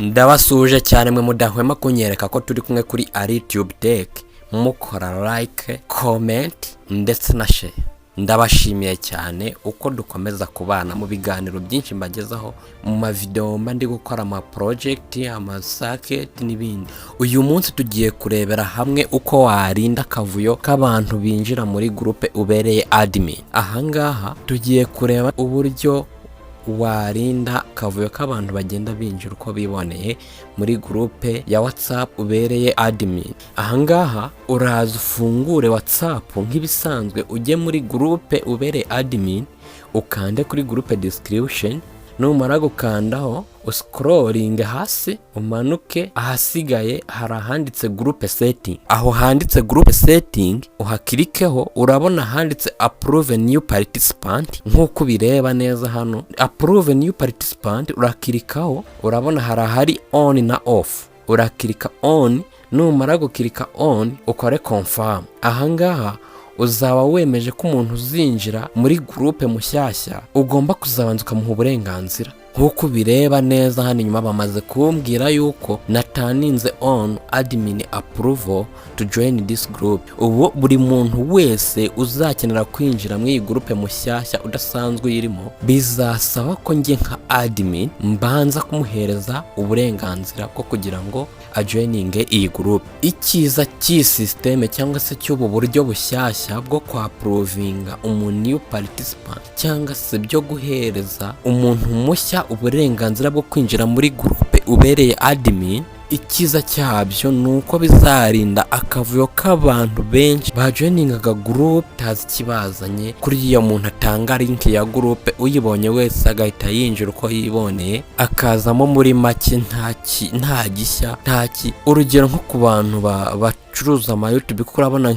Ndabasuje cyane mwe mudahwema kunyereka ko turi kumwe kuri alitubetech, mukora like, comment ndetse na share. Ndabashimiye cyane uko dukomeza kubana mu biganiro byinshi mbagezaho mu mavideo ndi gukora ama project, ama circuit n'ibindi. Uyu munsi tugiye kurebera hamwe uko warinda akavuyo k'abantu binjira muri groupe ubereye admin. Ahangaha tugiye kureba uburyo warinda akavuyo k'abantu bagenda binjira uko biboneye muri groupe ya WhatsApp ubereye admin. Ahangaha uraza ufungure WhatsApp nk'ibisanzwe, ujye muri groupe ubereye admin, ukande kuri groupe description, numara gukandaho uscrolling hasi umanuke ahasigaye hari ahanditse groupe setting. Aho handitse groupe setting uhakirikeho, urabona handitse approve new participant. Nkuko bireba neza hano approve new participant urakirikaho, urabona hari on na off. Urakirika on, numara gukirika on ukore confirm. Ahangaha uzaba wemeje ko umuntu uzinjira muri groupe mushyashya ugomba kuzabanza ukamuha uburenganzira. Nkuko bireba neza hano inyuma bamaze kumbwira yuko nataninze on admin approval to join this group. Ubu buri muntu wese uzakenera kwinjira muri iyi groupe mushyashya udasanzwe irimo, bizasaba ko nge nka admin mbanza kumuhereza uburenganzira bwo kugira ngo ajoininge iyi group. Ikiza cy'isysteme cyangwa se cy'ubu buryo bushyashya bwo kwa-approvinga umuntu new participant cyangwa se byo guhereza umuntu mushya uburenganzira bwo kwinjira muri groupe ubereye admin, ikiza cyabyo nuko bizarinda akavuyo k'abantu benshi bajoiningaga group tazi kibazanye kuri iyo muntu atanga link ya groupe, uyibonye wese agahita yinjira uko yiboneye akazamo muri make nta gishya ntaki. Urugero nko ku bantu bacuruza ama YouTube, kuko urabona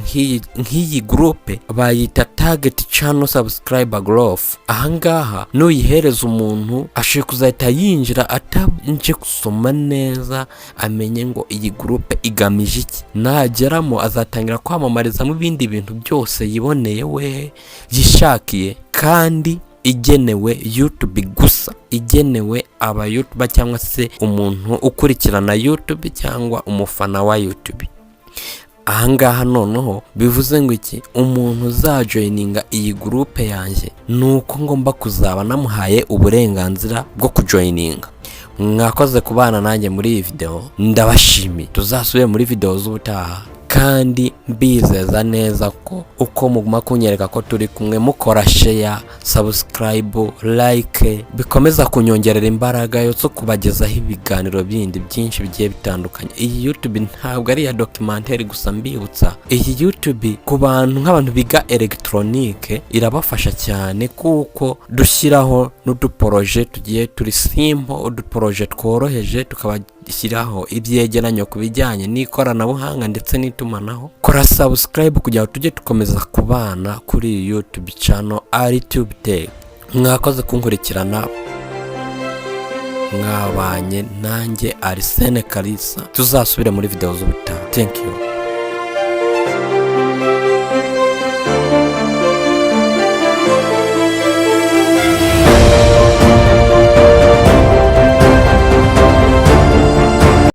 nk'iyi groupe bayita target channel subscriber growth. Ahangaha nuyihereza umuntu ashobora kuzahita yinjira atabanje gusoma neza amenye ngo iyi groupe igamije iki. Nageramo azatangira kwamamariza mu bindi bintu byose yiboneye we yishakiye, kandi igenewe YouTube gusa, igenewe aba YouTuber cyangwa se umuntu ukurikirana YouTube cyangwa umufana wa YouTube. Ahangaha noneho bivuze ngo iki, umuntu uzajoininga iyi groupe yanjye nuko ngomba kuzaba namuhaye uburenganzira bwo kujoininga. Mwakoze kubana nanjye muri iyi video, ndabashimiye. Tuzasubire muri video z'ubutaha, kandi mbizeza neza ko uko muguma kunyereka ko turi kumwe mukora share, subscribe, like, bikomeza kunyongerera imbaraga yo zo kubagezaho ibiganiro bindi byinshi bigiye bitandukanye. Iyi YouTube ntabwo ari ya documentaire gusa, mbibutsa iyi YouTube ku bantu nk'abantu biga electronique irabafasha cyane, kuko dushyiraho n'uduprojet tugiye turi simple, uduprojet tworoheje tukabashyiraho ibyegeranyo ku bijyanye n'ikoranabuhanga ndetse n'itumanaho. Kora subscribe kugira ngo tujye tukomeza kubana kuri YouTube channel alitubetech. Mwakoze kunkurikirana, mwabanye nanjye Arsene Kalisa. Tuzasubire muri video z'ubutaha. Thank you.